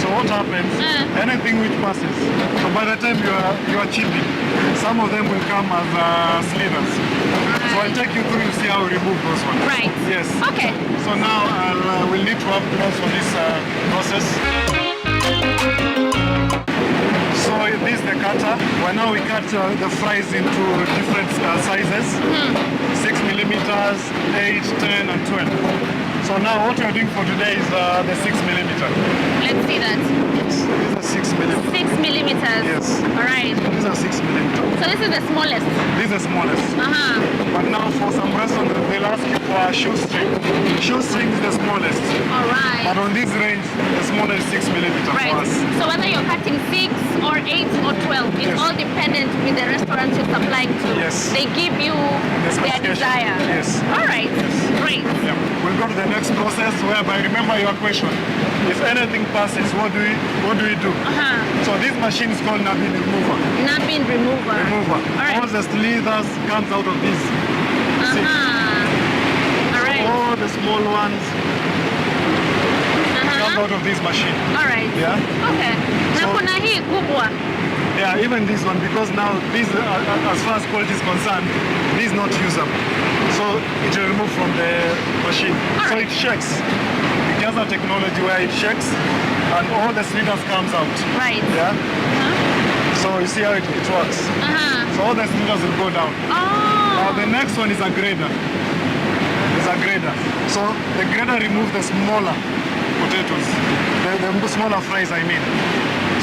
So what happens? Anything which passes. So by the time you are chipping, some of them will come as slivers. So I'll take you through to see how we remove those ones. Right. Yes. Okay. So now we'll need to have gloves for this process. So this is the cutter. Well, now we cut the fries into different sizes. 6 millimeters, 8, 10, and 12. So now what we're doing for today is the 6 millimeter. Let's see that. These are 6 millimeters. 6 millimeters. Yes. All right. These are 6 millimeters. So this is the smallest. This is the smallest. But now for some restaurants, they'll ask you for a shoestring. Shoestring is the smallest. All right. But on this range, the smallest is 6 millimeters Right. for us. So whether you're cutting 6 or 8 or 12, it's all dependent with the restaurant you're supplying to. Yes. They give you their desire. Yes. All right. Great. Yeah. We'll go to the next process whereby, remember your question, if anything passes, what do we do? So this machine is called napping remover. Napping remover. All right. All the slithers comes out of this. See? All right. All the small ones come out of this machine. All right. Yeah. Okay. Na So- kuna hii kubwa. Yeah, even this one, because now this, as far as quality is concerned, this is not usable. So it will remove from the machine. So it shakes. It has a technology where it shakes and all the slithers comes out. Right. Yeah. So you see how it works. So all the slithers will go down. Now the next one is a grader. It's a grader. So the grader removes the smaller potatoes, the smaller fries, I mean.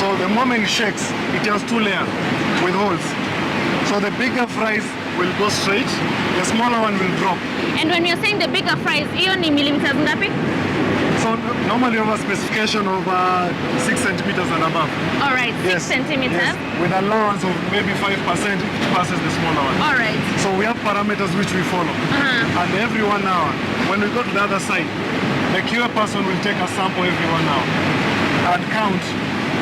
So the moment it shakes, it has 2 layers with holes. So the bigger fries will go straight, the smaller one will drop. And when you're saying the bigger fries, hiyo ni millimeters ngapi? So normally we have a specification of 6 centimeters and above. All right, 6 centimeters. Yes, with allowance of maybe 5% if it passes the smaller one. All right. So we have parameters which we follow. And every 1 hour, when we go to the other side, the QA person will take a sample every 1 hour and count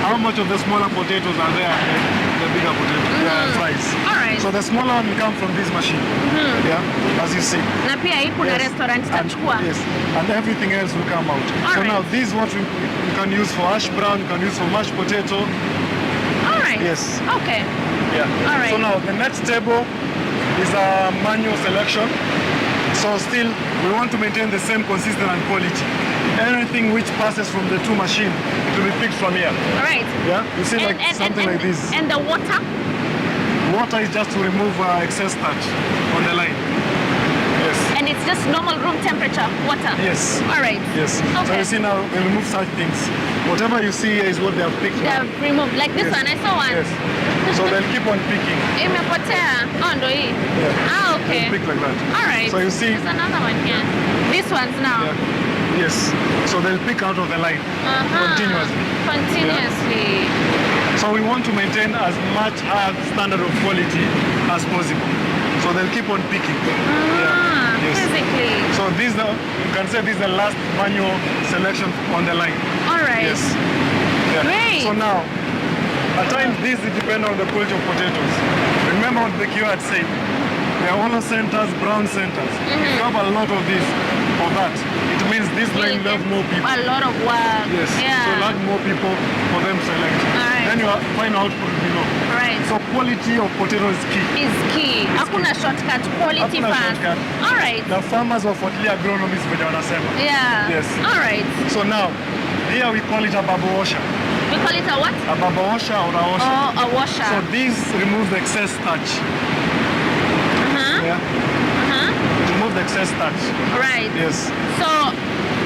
how much of the smaller potatoes are there and the bigger potatoes, fries. All right. So the smaller one will come from this machine. Yeah, as you see. Na pia hii kuna Yes. restaurant itachukua. Yes, and everything else will come out. All So right. now this is what you can use for hash brown, you can use for mashed potato. All right. Yes. Okay. Yeah. All right. So now the next table is a manual selection. So still, we want to maintain the same consistency and quality. Anything which passes from the 2 machines, it will be picked from here. All right. Yeah, you see like something like this. And the water? Water is just to remove excess starch on the line. Yes. And it's just normal room temperature water? Yes. All right. Yes. So Okay. you see now, they remove such things. Whatever you see here is what they have picked. They have removed, like this Yes. one, I saw one. Yes. So they'll keep on picking. Imepotea. Oh, ndo hii. Yeah. Okay. They'll pick like that. All right. So you see. There's another one here. This one's now. Yeah. Yes. So they'll pick out of the line continuously. Continuously. So we want to maintain as much high standard of quality as possible. So they'll keep on picking. Yes. Physically. So this, you can say this is the last manual selection on the line. All right. Yes. Yeah. Great. So now, at times this depends on the quality of potatoes. Remember what the Q had said. There are hollow centers, brown centers. If you have a lot of this or that, it means this line will have more people. A lot of work. Yes. Yeah. So like more people for them to select. Alright. Then your final output will be low. Right. So quality of potato is key. Is key. Hakuna shortcut. Quality Hakuna fast. shortcut. All right. The farmers wafuatilia agronomists venye wanasema. Yeah. Yes. All right. So now, here we call it a baba washer. We call it a what? A baba washer or a washer. Oh, a washer. So this removes the excess starch. Yeah. Remove the excess starch. Right. Yes. So,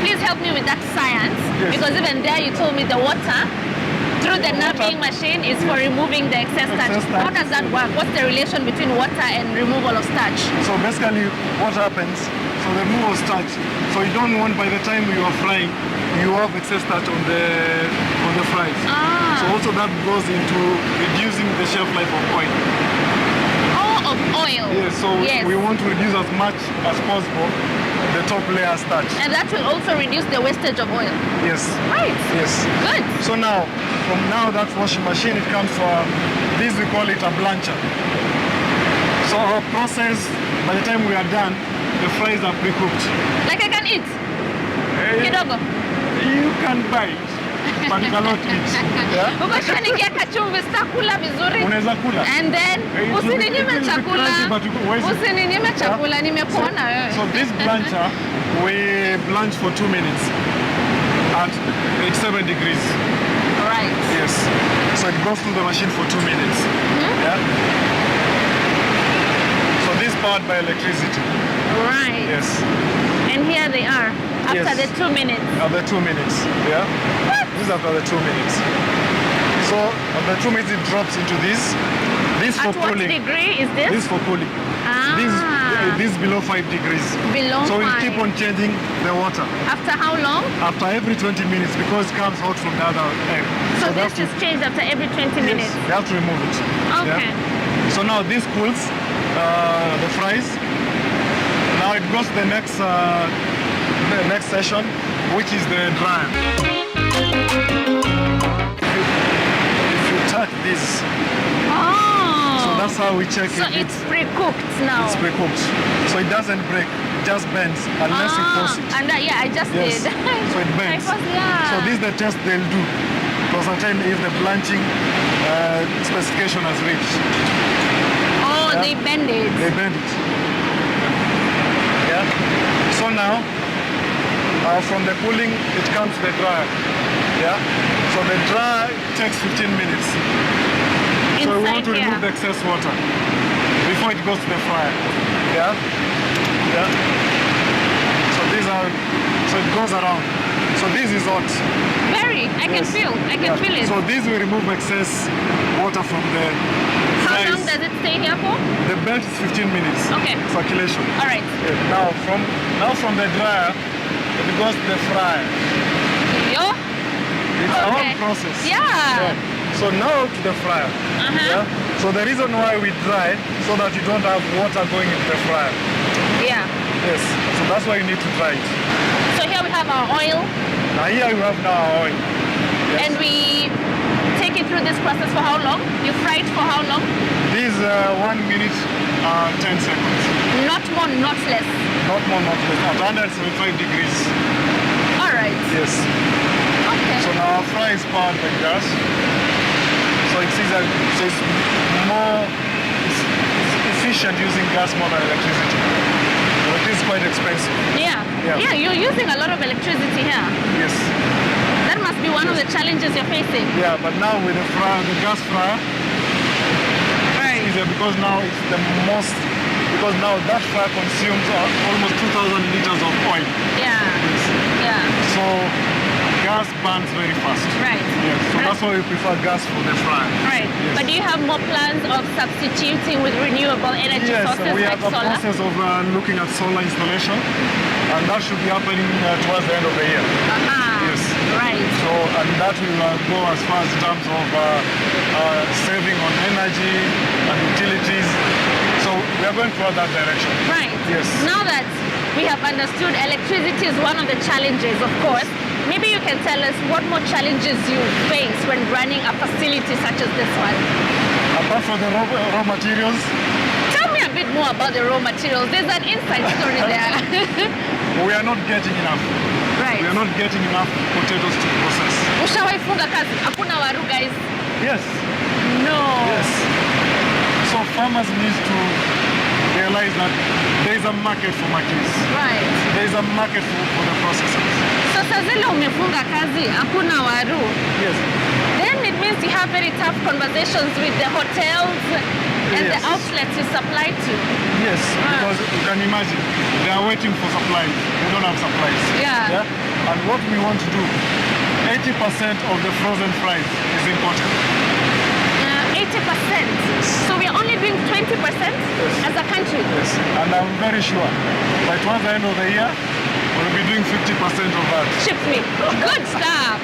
please help me with that science. Yes. Because even there you told me the water through the napping machine is for removing the excess starch. Excess starch. How does that work? What's the relation between water and removal of starch? So basically what happens, so the removal of starch, so you don't want by the time you are frying, you have excess starch on the fries. So also that goes into reducing the shelf life of oil. Of oil. Yes, so we want to reduce as much as possible the top layer starch. And that will also reduce the wastage of oil. Yes. Right. Yes. Good. So now, from now that washing machine, it comes for this, we call it a blancher. So our process, by the time we are done, the fries are pre-cooked. Like I can eat? Kidogo? You can buy it. but you cannot eat. Yeah? Ukishanikia kachumvi sitakula vizuri. Unaweza kula. And then usininyime chakula. Usininyime chakula, nimekuona wewe. So this blancher we blanch for 2 minutes at 87 degrees. Right. Yes. So it goes through the machine for 2 minutes. Yeah. So this powered by electricity. Right. Yes. And here they are after the 2 minutes. After 2 minutes. Yeah. What? This is after the 2 minutes. So after 2 minutes it drops into this. This for cooling. At what degree is this? This for cooling. This below 5 degrees. Below 5. So we keep on changing the water. After how long? After every 20 minutes because it comes out from the other end. So this is changed after every 20 minutes? Yes, you have to remove it. Okay. Yeah? So now this cools the fries. Now it goes to the next session, which is the dryer. If you touch this, so that's how we check it. So it's pre-cooked now? It's pre-cooked. So it doesn't break, it just bends unless you force it. And I just did. So it bends. Yeah. So this is the test they'll do to ascertain if the blanching specification has reached. Oh, yeah? They bend it. They bend it. Yeah. So now, from the cooling, it comes to the dryer. Yeah. So the dryer takes 15 minutes. So we want to remove the excess water before it goes to the fryer. Yeah. Yeah. So it goes around. So this is hot. Very. I can feel it. So this will remove excess water from the fries. How long does it stay here for? The belt is 15 minutes. Okay. Circulation. All right. Yeah. Now from the dryer, it goes to the fryer. Yo. It's our own process. Yeah. So now to the fryer. Yeah? So the reason why we dry, so that you don't have water going into the fryer. Yeah. Yes. So that's why you need to dry it. So here we have our oil. Now here we have our oil. Yes. And we take it through this process for how long? You fry it for how long? This 1 minute 10 seconds. Not more, not less. Not more, not less. At 175 degrees. All right. Yes. Okay. So now our fry is powered by gas. So it's more efficient using gas more than electricity. But it is quite expensive. Yeah, you're using a lot of electricity here. Yes. That must be one of the challenges you're facing. Yeah, but now with the gas fryer, it's easier because now it's the most, because now that fryer consumes almost 2,000 liters of oil. Yeah. Yes. Yeah. So gas burns very fast. Right. Yes. So that's why we prefer gas for the fryer. Right. Yes. But do you have more plans of substituting with renewable energy sources we like have a solar? process of looking at solar installation, and that should be happening towards the end of the year. Yes. Right. So, and that will go as far as in terms of saving on energy and utilities. So we are going toward that direction. Right. Yes. Now that we have understood electricity is one of the challenges, of course, maybe you can tell us what more challenges you face when running a facility such as this one. Apart from the raw materials. Tell me a bit more about the raw materials. There's an inside story there. We are not getting enough. Right. We are not getting enough potatoes to process. Ushawahi funga kazi? Hakuna waru, guys. Yes. No. Yes. So farmers need to realize that there is a market for maize. Right. There is a market for the processors. Sasa zile umefunga kazi, hakuna waru. Yes. Then it means you have very tough conversations with the hotels and the outlets you supply to. Yes, because you can imagine, they are waiting for supplies. They don't have supplies. Yeah. And what we want to do, 80% of the frozen fries is imported. 80%? So we are only doing 20% as a country? Yes, and I'm very sure by towards the end of the year, we'll be doing 50% of that. Ship me. Good stuff.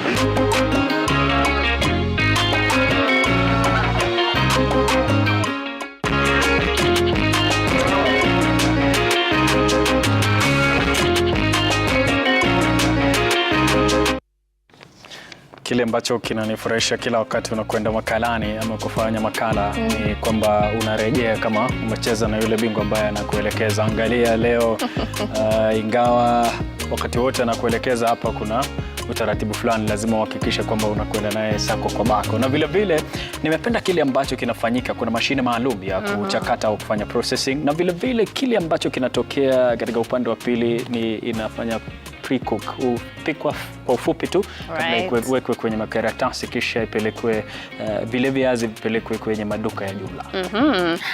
Kile ambacho kinanifurahisha kila wakati unakwenda makalani ama kufanya makala ni kwamba unarejea kama umecheza na yule bingwa ambaye anakuelekeza. Angalia leo ingawa wakati wote anakuelekeza hapa kuna utaratibu fulani lazima uhakikishe kwamba unakwenda naye sako kwa bako. Na vile vile nimependa kile ambacho kinafanyika, kuna mashine maalum ya kuchakata au kufanya processing, na vile vile kile ambacho kinatokea katika upande wa pili ni inafanya pre-cook, upikwa kwa ufupi tu kabla iwekwe kwenye makaratasi kisha ipelekwe vile viazi vipelekwe kwenye maduka ya jumla.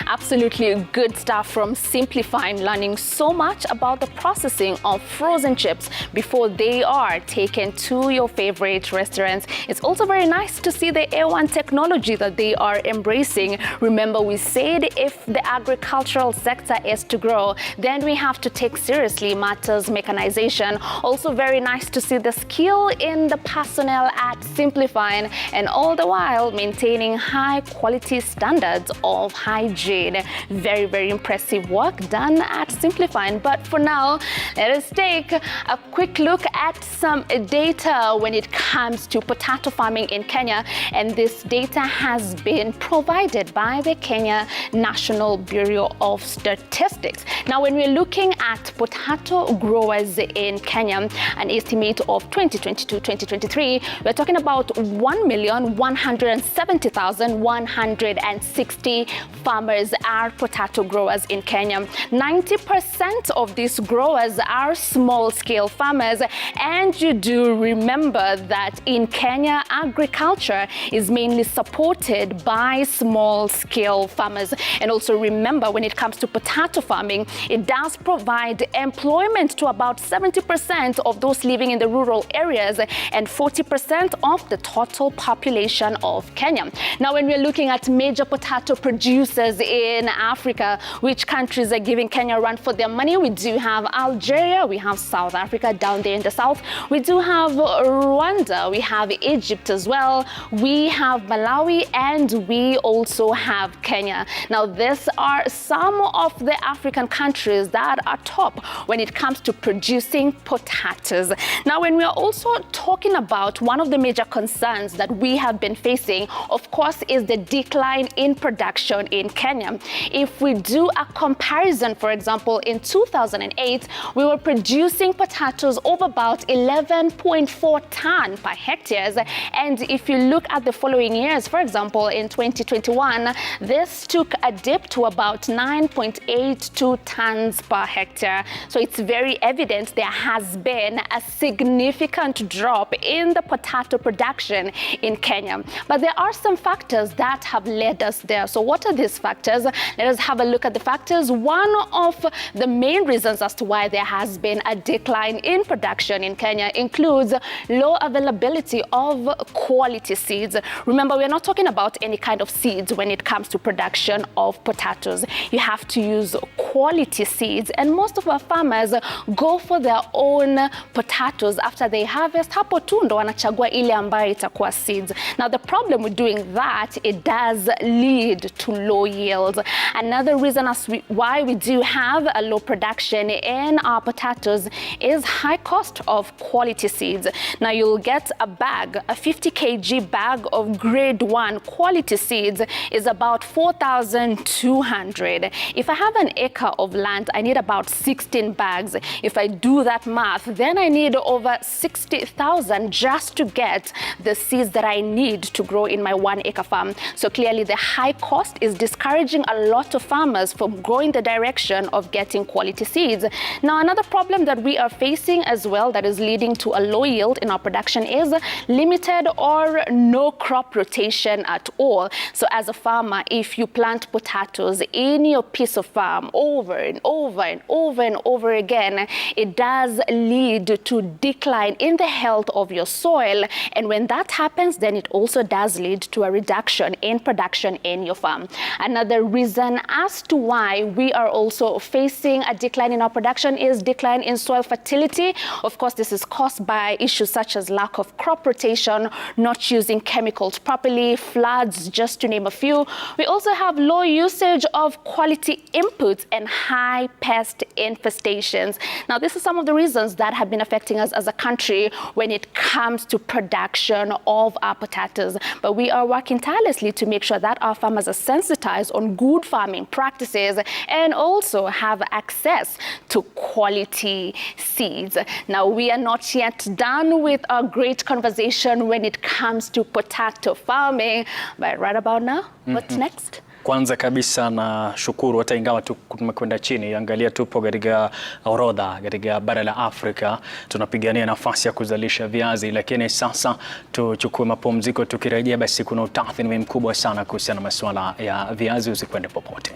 Absolutely good stuff from Simplifine, learning so much about the processing of frozen chips before they are taken to your favorite restaurants. It's also very nice to see the A1 technology that they are embracing. Remember, we said if the agricultural sector is to grow, then we have to take seriously matters mechanization. Also very nice to see the skill in the personnel at Simplifine, and all the while maintaining high quality standards of hygiene. Very, very impressive work done at Simplifine. But for now, let us take a quick look at some data when it comes to potato farming in Kenya. And this data has been provided by the Kenya National Bureau of Statistics. Now, when we're looking at potato growers in Kenya, an estimate of 2022-2023, we're talking about 1,170,160 farmers are potato growers in Kenya. 90% of these growers are small-scale farmers, and you do remember that in Kenya, agriculture is mainly supported by small-scale farmers. And also remember, when it comes to potato farming, it does provide employment to about 70% of those living in the rural areas and 40% of the total population of Kenya. Now, when we're looking at major potato producers in Africa, which countries are giving Kenya a run for their money? We do have Algeria, we have South Africa down there in the south, we do have Rwanda, we have Egypt as well, we have Malawi, and we also have Kenya. Now, these are some of the African countries that are top when it comes to producing potatoes. Now, when we are also talking about one of the major concerns that we have been facing, of course, is the decline in production in Kenya. If we do a comparison, for example, in 2008, we were producing potatoes of about 11.4 ton per hectares. And if you look at the following years, for example, in 2021, this took a dip to about 9.82 tons per hectare. So it's very evident there has been a significant drop in the potato production in Kenya. But there are some factors that have led us there. So what are these factors? Let us have a look at the factors. One of the main reasons as to why there has been a decline in production in Kenya includes low availability of quality seeds. Remember, we're not talking about any kind of seeds when it comes to production of potatoes. You have to use quality seeds, and most of our farmers go for their own potatoes after they harvest. Hapo tu ndo wanachagua ile ambayo itakuwa seeds. Now, the problem with doing that, it does lead to low yields. Another reason why we do have a low production in our potatoes is high cost of quality seeds. Now, you'll get a bag, a 50 kg bag of grade 1 quality seeds is about 4,200. If I have an acre of land, I need about 16 bags. If I do that math, then I need over 60,000 just to get the seeds that I need to grow in my 1 acre farm. So clearly the high cost is discouraging a lot of farmers from going the direction of getting quality seeds. Now, another problem that we are facing as well that is leading to a low yield in our production is limited or no crop rotation at all. So as a farmer, if you plant potatoes in your piece of farm over and over and over and over again, it does lead to decline in the health of your soil. And when that happens, then it also does lead to a reduction in production in your farm. Another reason as to why we are also facing a decline in our production is decline in soil fertility. Of course, this is caused by issues such as lack of crop rotation, not using chemicals properly, floods, just to name a few. We also have low usage of quality inputs and high pest infestations. Now, this is some of the reasons that have been affecting us as a country when it comes to production of our potatoes. But we are working tirelessly to make sure that our farmers are sensitized on good farming practices and also have access to quality seeds. Now, we are not yet done with our great conversation when it comes to potato farming, but right about now, what's next? Kwanza kabisa na shukuru, hata ingawa tumekwenda chini, angalia tupo katika orodha katika bara la Afrika, tunapigania nafasi ya kuzalisha viazi, lakini sasa tuchukue mapumziko. Tukirejea basi kuna utathmini mkubwa sana kuhusiana na masuala ya viazi. Usikwende popote.